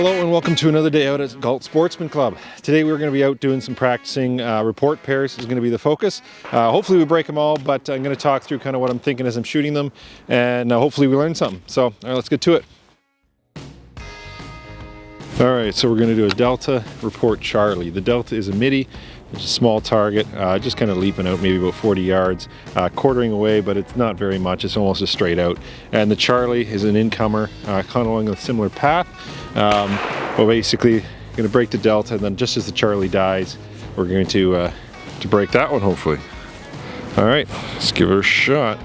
Hello and welcome to another day out at Galt Sportsman Club. Today we're going to be out doing some practicing. Report pairs is going to be the focus. Hopefully we break them all, but I'm going to talk through kind of what I'm thinking as I'm shooting them, and hopefully we learn something. So all right, let's get to it. All right, so we're going to do a Delta Report Charlie. The Delta is a midi. It's a small target, just kind of leaping out maybe about 40 yards, quartering away, but it's not very much. It's almost a straight out. And the Charlie is an incomer, kind of along a similar path. Well, basically, going to break the Delta, and then just as the Charlie dies, we're going to break that one, hopefully. All right, let's give it a shot.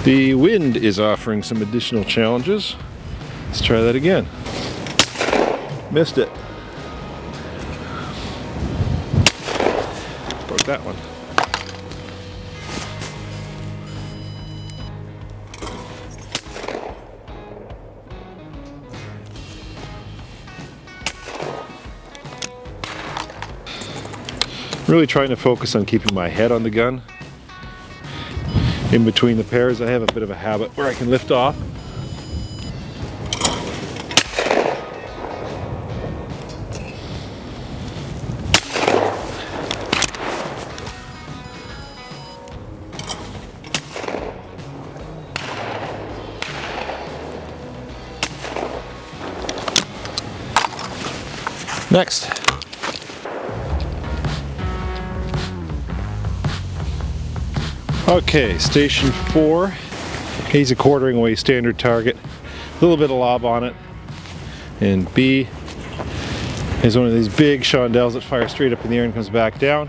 The wind is offering some additional challenges. Let's try that again. Missed it. Broke that one. Really trying to focus on keeping my head on the gun. In between the pairs, I have a bit of a habit where I can lift off. Next. Okay, station 4. He's a quartering away standard target. A little bit of lob on it. And B is one of these big chandelles that fire straight up in the air and comes back down.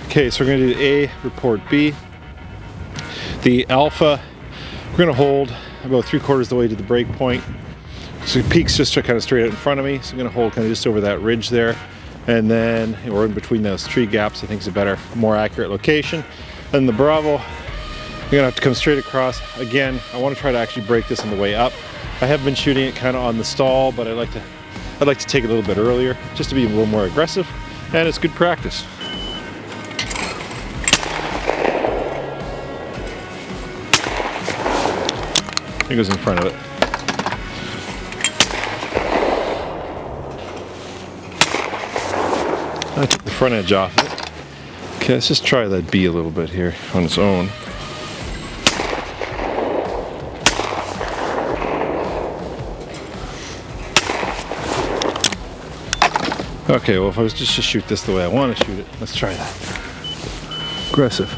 Okay, so we're going to do A, report B. The Alpha, we're going to hold about 3/4 of the way to the break point. So it peaks just kind of straight out in front of me. So I'm going to hold kind of just over that ridge there. And then, or in between those tree gaps, I think is a better, more accurate location. Then the Bravo, you're gonna have to come straight across. Again, I want to try to actually break this on the way up. I have been shooting it kind of on the stall, but I'd like to take it a little bit earlier, just to be a little more aggressive, and it's good practice. It goes in front of it. I took the front edge off of it. Okay, let's just try that B a little bit here on its own. Okay, well if I was just to shoot this the way I want to shoot it, let's try that. Aggressive.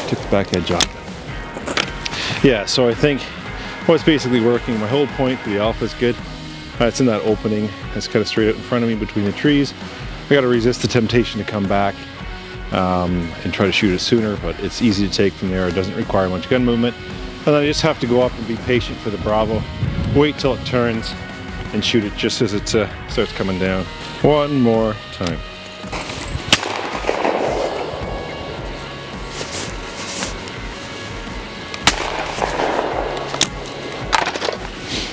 Took the back edge off. Yeah, so I think it's basically working. My hold point for the Alpha is good. It's in that opening. It's kind of straight out in front of me between the trees. I got to resist the temptation to come back and try to shoot it sooner, but it's easy to take from there. It doesn't require much gun movement. And then I just have to go up and be patient for the Bravo. Wait till it turns and shoot it just as it starts coming down. One more time.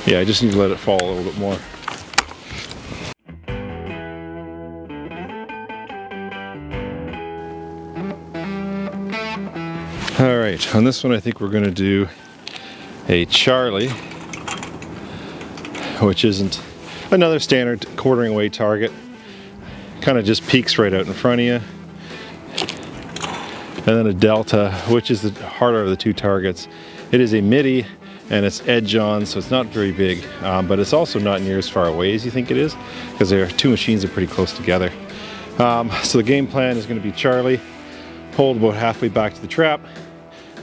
Yeah, I just need to let it fall a little bit more. All right, on this one I think we're going to do a Charlie, which isn't another standard quartering away target. Kind of just peaks right out in front of you. And then a Delta, which is the harder of the two targets. It is a midi. And it's edge on, so it's not very big, but it's also not near as far away as you think it is, because their two machines are pretty close together. So the game plan is going to be Charlie, hold about halfway back to the trap,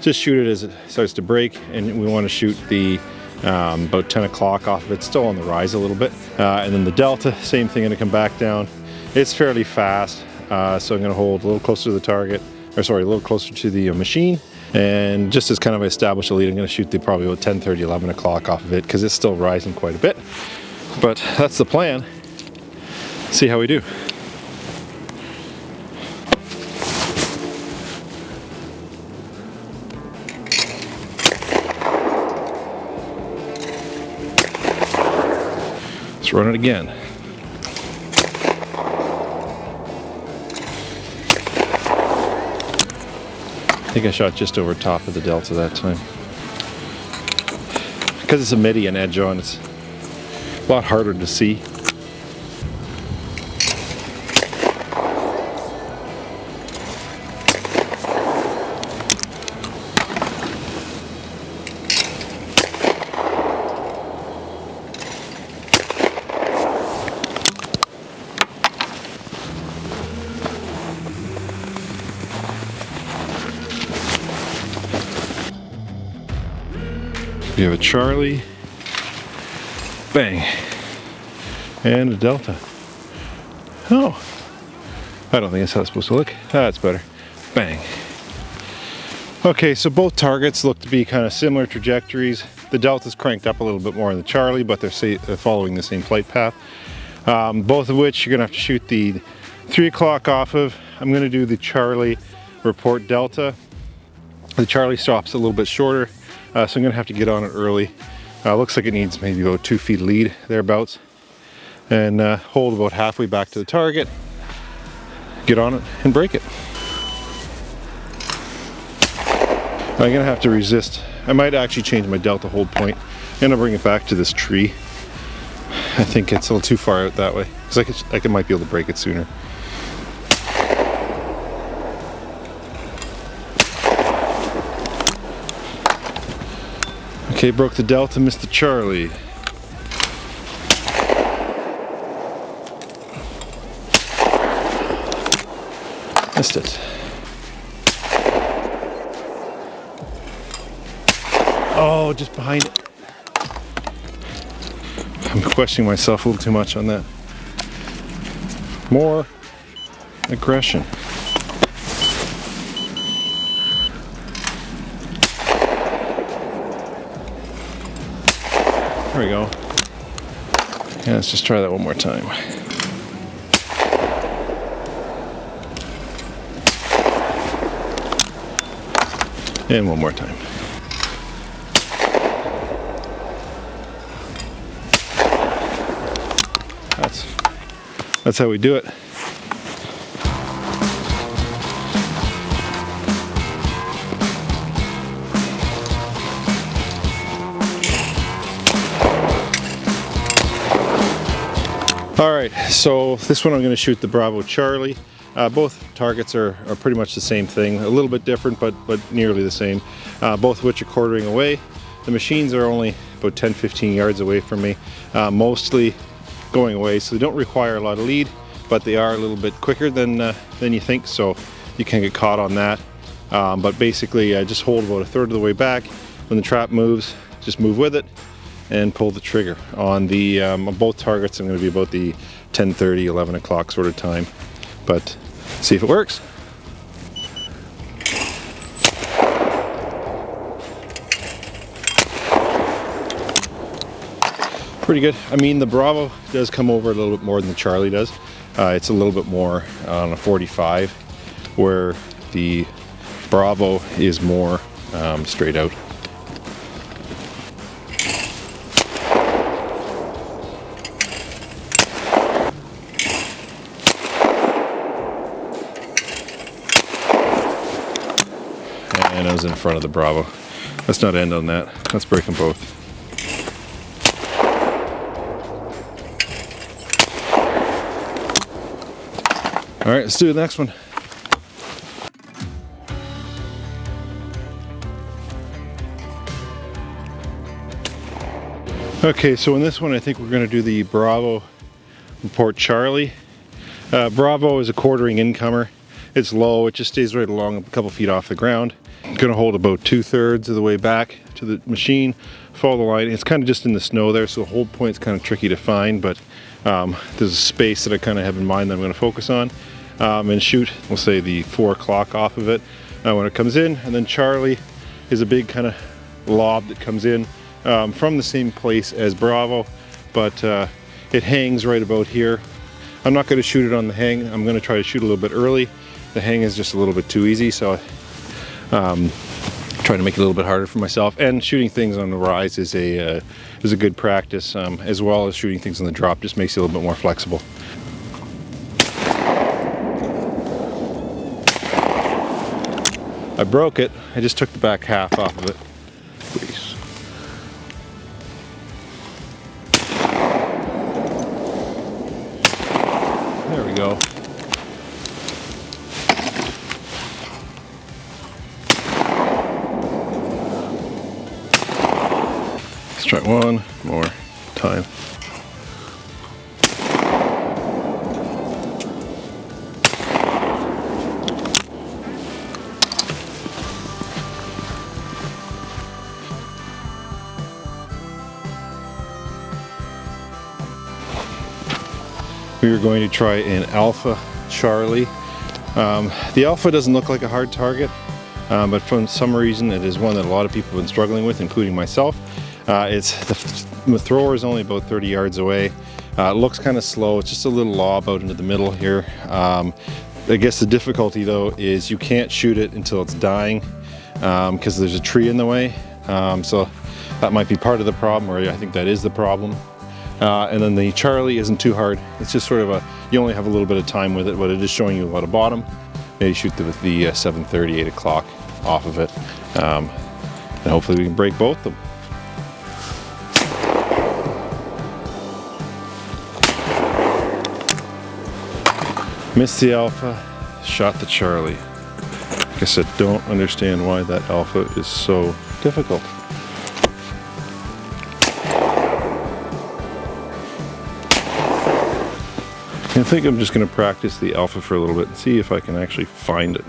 just shoot it as it starts to break, and we want to shoot the about 10 o'clock off of it, still on the rise a little bit. And then the Delta, same thing, going to come back down. It's fairly fast, so I'm going to hold a little closer to the target, or sorry, a little closer to the machine. And just as kind of establish a lead, I'm going to shoot the probably about 10:30, 11 o'clock off of it, because it's still rising quite a bit. But that's the plan. See how we do. run it again. I think I shot just over top of the delta that time. Because it's a midi and edge on, it's a lot harder to see. We have a Charlie, bang, and a Delta. Oh, I don't think that's how it's supposed to look. That's better, bang. Okay, so both targets look to be kind of similar trajectories. The Delta's cranked up a little bit more than the Charlie, but they're following the same flight path. Both of which you're gonna have to shoot the 3 o'clock off of. I'm gonna do the Charlie report Delta. The Charlie stops a little bit shorter. So I'm gonna have to get on it early. Looks like it needs maybe about 2 feet lead, thereabouts. And hold about halfway back to the target, get on it and break it. I'm gonna have to resist. I might actually change my Delta hold point. I'm gonna bring it back to this tree. I think it's a little too far out that way, because I might be able to break it sooner. Okay, broke the Delta, missed the Charlie. Missed it. Oh, just behind it. I'm questioning myself a little too much on that. More aggression. There we go. Yeah, let's just try that one more time. And one more time. That's how we do it. Alright, so this one I'm going to shoot the Bravo Charlie. Both targets are pretty much the same thing, a little bit different, but nearly the same. Both of which are quartering away. The machines are only about 10-15 yards away from me, mostly going away, so they don't require a lot of lead, but they are a little bit quicker than you think, so you can get caught on that. But basically, I just hold about a third of the way back. When the trap moves, just move with it and pull the trigger. On the on both targets, I'm going to be about the 10:30, 11 o'clock sort of time, but see if it works. Pretty good. I mean, the Bravo does come over a little bit more than the Charlie does. It's a little bit more on a 45, where the Bravo is more straight out. And I was in front of the Bravo. Let's not end on that. Let's break them both. All right, let's do the next one. Okay, so in this one, I think we're going to do the Bravo report Charlie. Bravo is a quartering incomer. It's low, it just stays right along a couple feet off the ground. I'm going to hold about 2/3 of the way back to the machine, follow the line. It's kind of just in the snow there, so the hold point's kind of tricky to find, but there's a space that I kind of have in mind that I'm going to focus on. And shoot, we'll say the 4 o'clock off of it when it comes in. And then Charlie is a big kind of lob that comes in from the same place as Bravo, but it hangs right about here. I'm not going to shoot it on the hang. I'm going to try to shoot a little bit early. The hang is just a little bit too easy, so trying to make it a little bit harder for myself. And shooting things on the rise is a good practice, as well as shooting things on the drop. Just makes you a little bit more flexible. I broke it. I just took the back half off of it. Please. There we go. Let's try one more time. We are going to try an Alpha Charlie. The Alpha doesn't look like a hard target, but for some reason it is one that a lot of people have been struggling with, including myself. The thrower is only about 30 yards away. It looks kind of slow. It's just a little lob out into the middle here. I guess the difficulty though is you can't shoot it until it's dying because there's a tree in the way. So that might be part of the problem, or I think that is the problem. And then the Charlie isn't too hard. It's just sort of you only have a little bit of time with it, but it is showing you a lot of bottom. Maybe shoot the 7:30, 8 o'clock off of it. And hopefully we can break both of them. Missed the Alpha, shot the Charlie. I guess I don't understand why that Alpha is so difficult. I think I'm just going to practice the Alpha for a little bit and see if I can actually find it.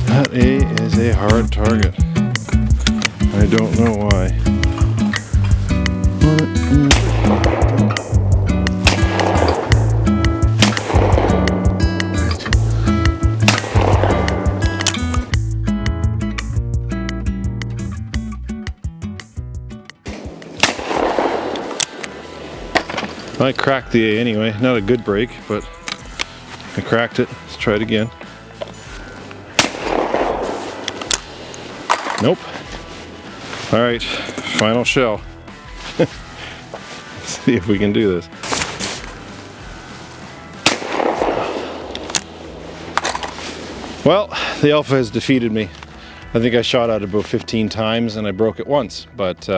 That A is a hard target. I don't know why. I cracked the A anyway. Not a good break, but I cracked it. Let's try it again. Nope. All right, final shell. Let's see if we can do this. Well, the Alpha has defeated me. I think I shot at it about 15 times and I broke it once, but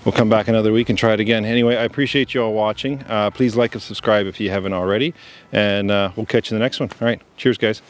we'll come back another week and try it again. Anyway, I appreciate you all watching. Please like and subscribe if you haven't already, and we'll catch you in the next one. All right, cheers guys.